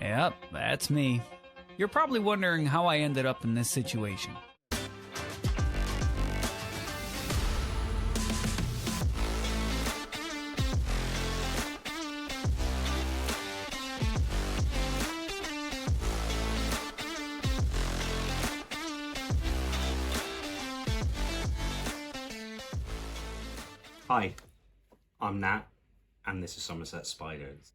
Yep, that's me. You're probably wondering how I ended up in this situation. Hi, I'm Nat, and this is Somerset Spiders.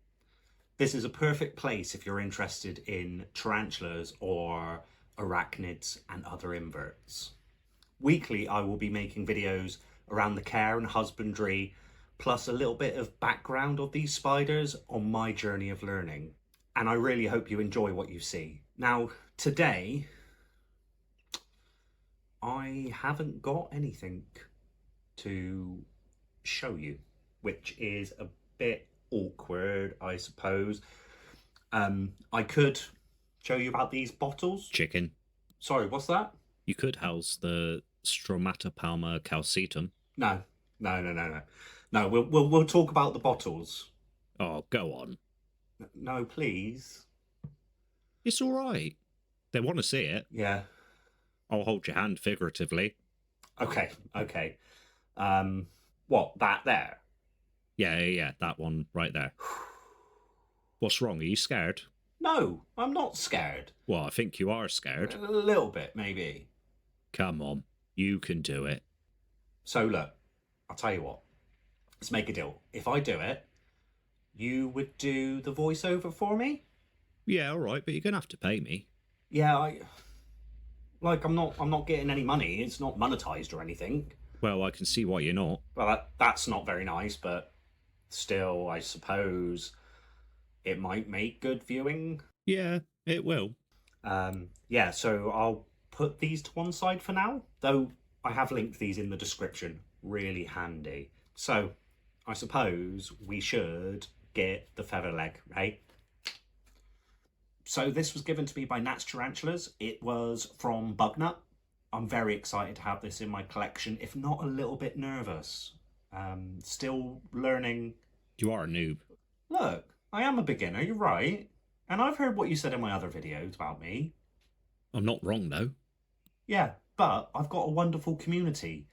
This is a perfect place if you're interested in tarantulas or arachnids and other inverts. Weekly, I will be making videos around the care and husbandry, plus a little bit of background of these spiders on my journey of learning. And I really hope you enjoy what you see. Now, today, I haven't got anything to show you, which is a bit awkward, I suppose. I could show you about these bottles. Chicken. Sorry, what's that? You could house the Stromatopelma calceatum. No. No, we'll talk about the bottles. Oh, go on. No, please. It's all right. They want to see it. Yeah. I'll hold your hand figuratively. Okay. What, that there? Yeah, that one right there. What's wrong? Are you scared? No, I'm not scared. Well, I think you are scared. A little bit, maybe. Come on, you can do it. So look, I'll tell you what. Let's make a deal. If I do it, you would do the voiceover for me? Yeah, all right, but you're gonna have to pay me. Yeah, I'm not getting any money. It's not monetized or anything. Well, I can see why you're not. Well, that's not very nice, but still, I suppose it might make good viewing. Yeah, it will. Yeah, so I'll put these to one side for now, though I have linked these in the description. Really handy. So, I suppose we should get the feather leg, right? So this was given to me by Nat's Tarantulas. It was from Bugnut. I'm very excited to have this in my collection, if not a little bit nervous. Still learning. You are a noob. Look, I am a beginner, you're right. And I've heard what you said in my other videos about me. I'm not wrong, though. Yeah, but I've got a wonderful community.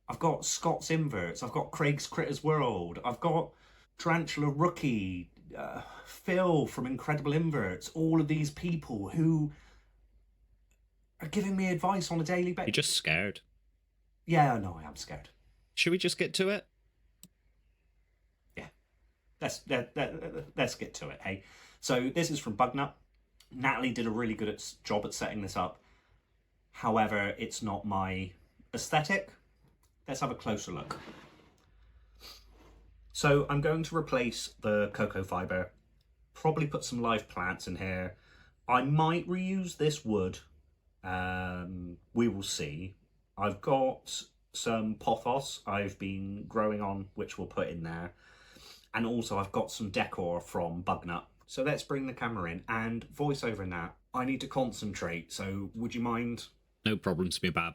I've got Scott's Inverts, I've got Craig's Critters World, I've got Tarantula Rookie, Phil from Incredible Inverts, all of these people who are giving me advice on a daily basis. You're just scared. Yeah, no, I am scared. Should we just get to it? Yeah, let's get to it, hey? So this is from Bugnut. Natalie did a really good job at setting this up. However, it's not my aesthetic. Let's have a closer look. So I'm going to replace the cocoa fibre, probably put some live plants in here. I might reuse this wood. We will see. I've got some pothos I've been growing on, which we'll put in there. And also I've got some decor from Bugnut. So let's bring the camera in and voice over that. I need to concentrate, so would you mind? No problems, me bab.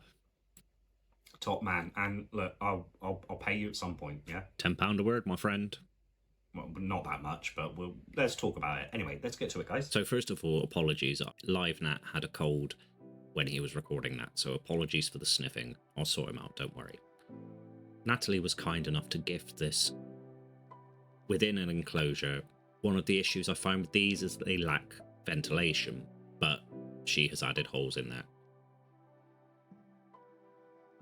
Top man. And look, I'll pay you at some point, yeah? £10 a word, my friend. Well, not that much, but let's talk about it. Anyway, let's get to it, guys. So first of all, apologies. Live Nat had a cold when he was recording that, so apologies for the sniffing. I'll sort him out, don't worry. Natalie was kind enough to gift this within an enclosure. One of the issues I find with these is that they lack ventilation, but she has added holes in there.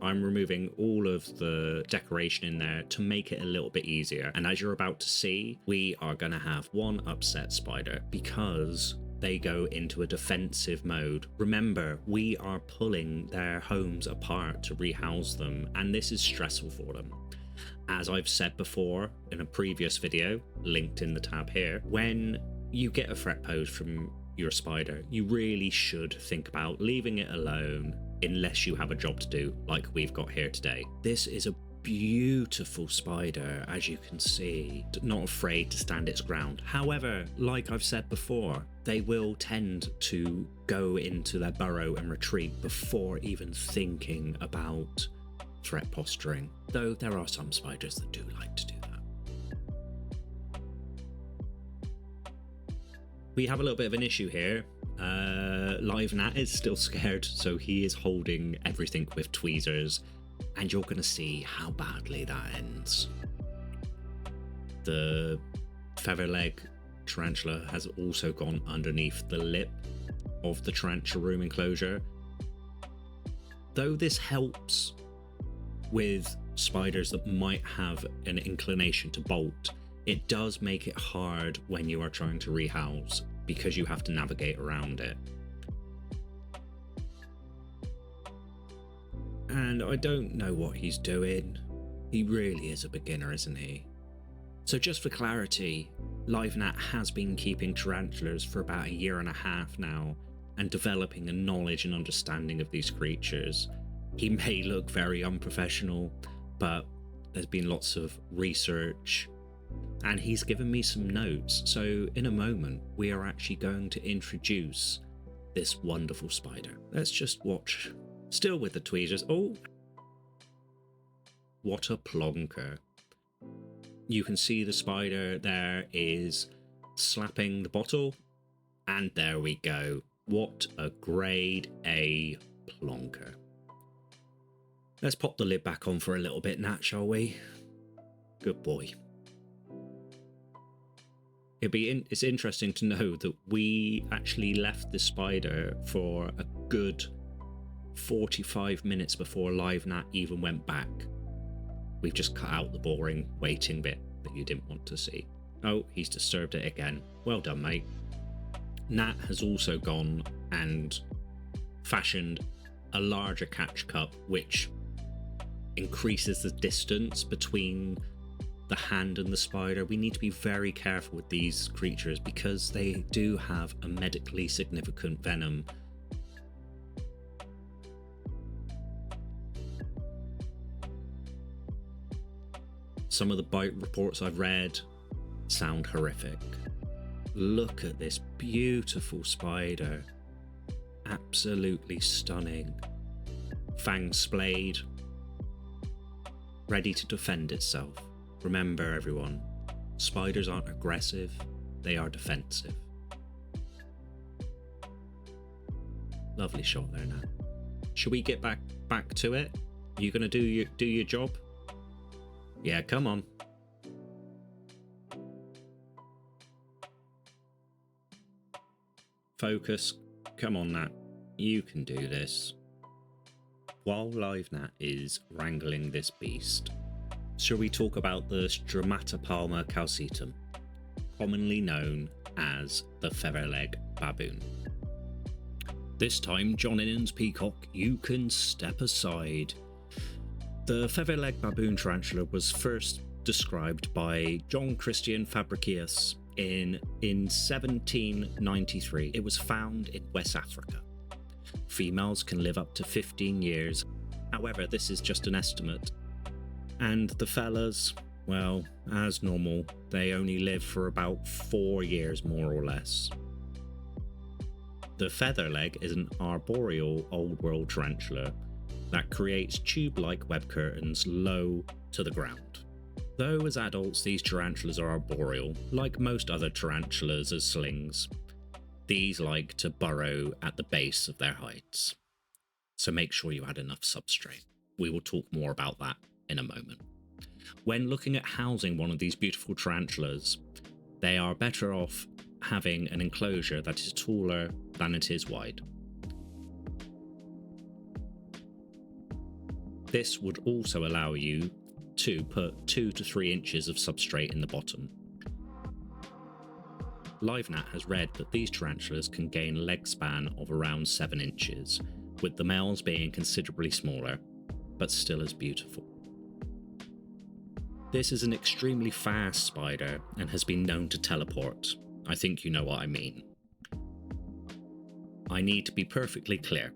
I'm removing all of the decoration in there to make it a little bit easier. And as you're about to see, we are going to have one upset spider because they go into a defensive mode. Remember, we are pulling their homes apart to rehouse them, and this is stressful for them. As I've said before in a previous video, linked in the tab here, when you get a fret pose from your spider, you really should think about leaving it alone unless you have a job to do like we've got here today. This is a beautiful spider, as you can see, not afraid to stand its ground. However, like I've said before, they will tend to go into their burrow and retreat before even thinking about threat posturing, though there are some spiders that do like to do that. We have a little bit of an issue here. Live Nat is still scared, so he is holding everything with tweezers, and you're going to see how badly that ends. The featherleg tarantula has also gone underneath the lip of the tarantula room enclosure. Though this helps with spiders that might have an inclination to bolt, it does make it hard when you are trying to rehouse because you have to navigate around it. And I don't know what he's doing. He really is a beginner, isn't he? So just for clarity, LiveNat has been keeping tarantulas for about 1.5 years now and developing a knowledge and understanding of these creatures. He may look very unprofessional, but there's been lots of research and he's given me some notes. So in a moment, we are actually going to introduce this wonderful spider. Let's just watch. Still with the tweezers. Oh, what a plonker. You can see the spider there is slapping the bottle, and there we go. What a grade A plonker. Let's pop the lid back on for a little bit, Nat, shall we? Good boy. It's interesting to know that we actually left the spider for a good 45 minutes before LiveNat even went back. We've just cut out the boring waiting bit that you didn't want to see. Oh, he's disturbed it again. Well done, mate. Nat has also gone and fashioned a larger catch cup, which increases the distance between the hand and the spider. We need to be very careful with these creatures because they do have a medically significant venom. Some of the bite reports I've read sound horrific. Look at this beautiful spider. Absolutely stunning. Fangs splayed. Ready to defend itself. Remember, everyone, spiders aren't aggressive, they are defensive. Lovely shot there now. Should we get back to it? You gonna do your job? Yeah, come on. Focus. Come on, Nat. You can do this. While LiveNat is wrangling this beast, shall we talk about the Stromatopelma calceatum, commonly known as the featherleg baboon? This time, John Innan's peacock, you can step aside. The featherleg baboon tarantula was first described by Johan Christian Fabricius in 1793. It was found in West Africa. Females can live up to 15 years. However, this is just an estimate. And the fellas, well, as normal, they only live for about 4 years, more or less. The featherleg is an arboreal old world tarantula that creates tube-like web curtains low to the ground. Though as adults these tarantulas are arboreal, like most other tarantulas as slings, these like to burrow at the base of their hides. So make sure you add enough substrate. We will talk more about that in a moment. When looking at housing one of these beautiful tarantulas, they are better off having an enclosure that is taller than it is wide. This would also allow you to put 2 to 3 inches of substrate in the bottom. LiveNat has read that these tarantulas can gain a leg span of around 7 inches, with the males being considerably smaller, but still as beautiful. This is an extremely fast spider and has been known to teleport. I think you know what I mean. I need to be perfectly clear.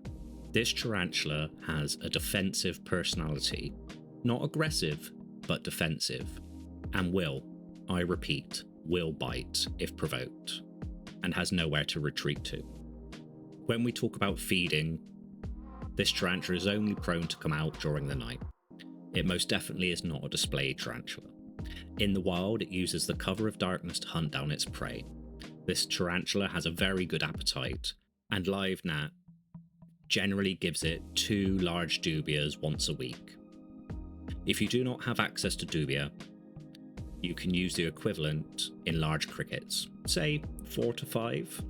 This tarantula has a defensive personality. Not aggressive, but defensive. And will, I repeat, will bite if provoked, and has nowhere to retreat to. When we talk about feeding, this tarantula is only prone to come out during the night. It most definitely is not a display tarantula. In the wild, it uses the cover of darkness to hunt down its prey. This tarantula has a very good appetite, and live gnat generally gives it 2 large dubias once a week. If you do not have access to dubia, you can use the equivalent in large crickets, say 4 to 5.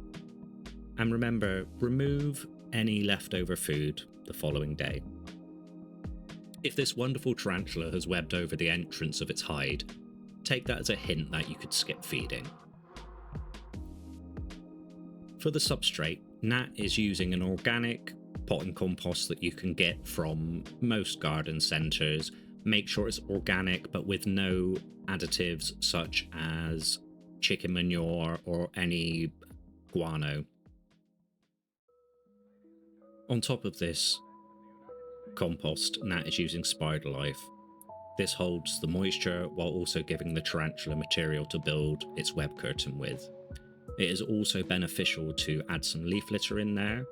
And remember, remove any leftover food the following day. If this wonderful tarantula has webbed over the entrance of its hide, take that as a hint that you could skip feeding. For the substrate, Nat is using an organic potting compost that you can get from most garden centres. Make sure it's organic but with no additives such as chicken manure or any guano. On top of this compost, Nat is using Spider Life. This holds the moisture while also giving the tarantula material to build its web curtain with. It is also beneficial to add some leaf litter in there.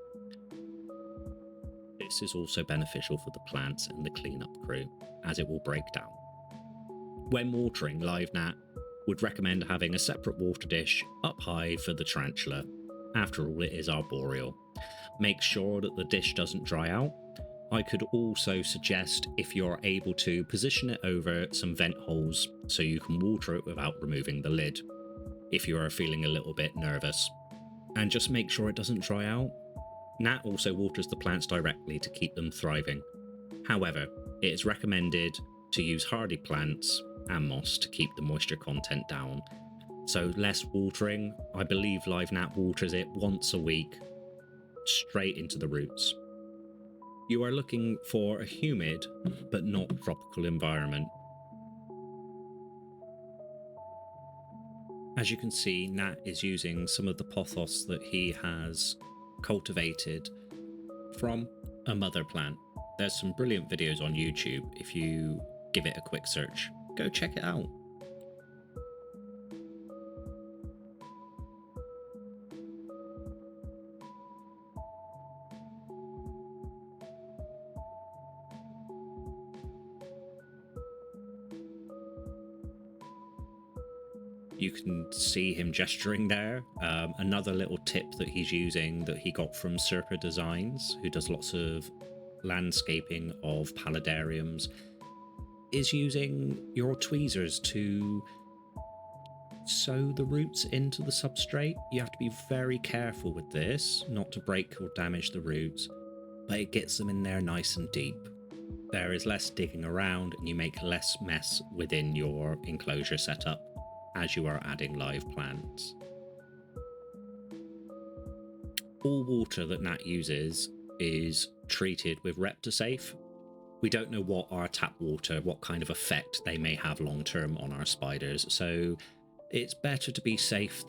This is also beneficial for the plants and the cleanup crew, as it will break down. When watering live gnat, would recommend having a separate water dish up high for the tarantula. After all, it is arboreal. Make sure that the dish doesn't dry out. I could also suggest, if you're able to, position it over some vent holes so you can water it without removing the lid, if you are feeling a little bit nervous. And just make sure it doesn't dry out. Nat also waters the plants directly to keep them thriving. However, it is recommended to use hardy plants and moss to keep the moisture content down. So less watering. I believe live gnat waters it once a week, straight into the roots. You are looking for a humid but not tropical environment. As you can see, Nat is using some of the pothos that he has cultivated from a mother plant. There's some brilliant videos on YouTube. If you give it a quick search, go check it out. You can see him gesturing there. Another little tip that he's using that he got from Serpa Designs, who does lots of landscaping of paludariums, is using your tweezers to sew the roots into the substrate. You have to be very careful with this, not to break or damage the roots, but it gets them in there nice and deep. There is less digging around and you make less mess within your enclosure setup as you are adding live plants. All water that Nat uses is treated with Reptisafe. We don't know what our tap water, what kind of effect they may have long term on our spiders, so it's better to be safe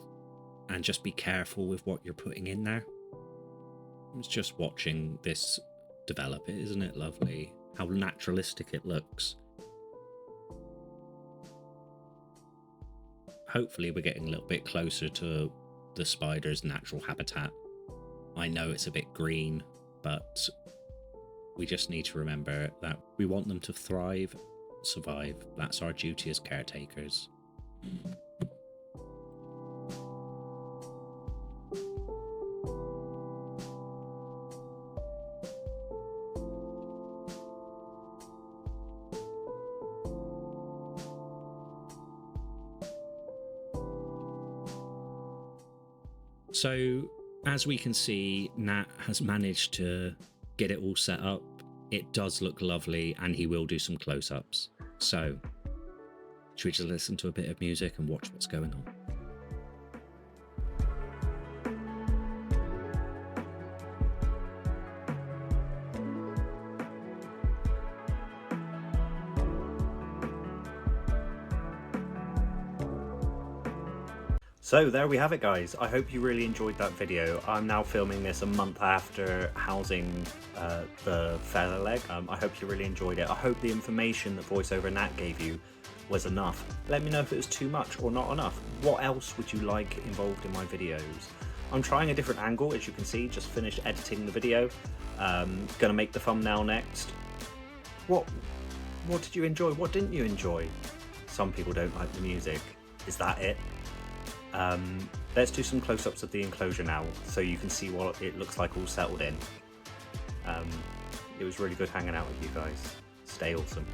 and just be careful with what you're putting in there. I was just watching this develop. Isn't it lovely how naturalistic it looks? Hopefully we're getting a little bit closer to the spider's natural habitat. I know it's a bit green, but we just need to remember that we want them to thrive, survive. That's our duty as caretakers. So, as we can see, Nat has managed to get it all set up. It does look lovely, and he will do some close-ups. So, should we just listen to a bit of music and watch what's going on? So there we have it, guys. I hope you really enjoyed that video. I'm now filming this a month after housing the feather leg. I hope you really enjoyed it. I hope the information that VoiceOver Nat gave you was enough. Let me know if it was too much or not enough. What else would you like involved in my videos? I'm trying a different angle, as you can see. Just finished editing the video. Gonna make the thumbnail next. What did you enjoy? What didn't you enjoy? Some people don't like the music. Is that it? Let's do some close-ups of the enclosure now, so you can see what it looks like all settled in. It was really good hanging out with you guys. Stay awesome.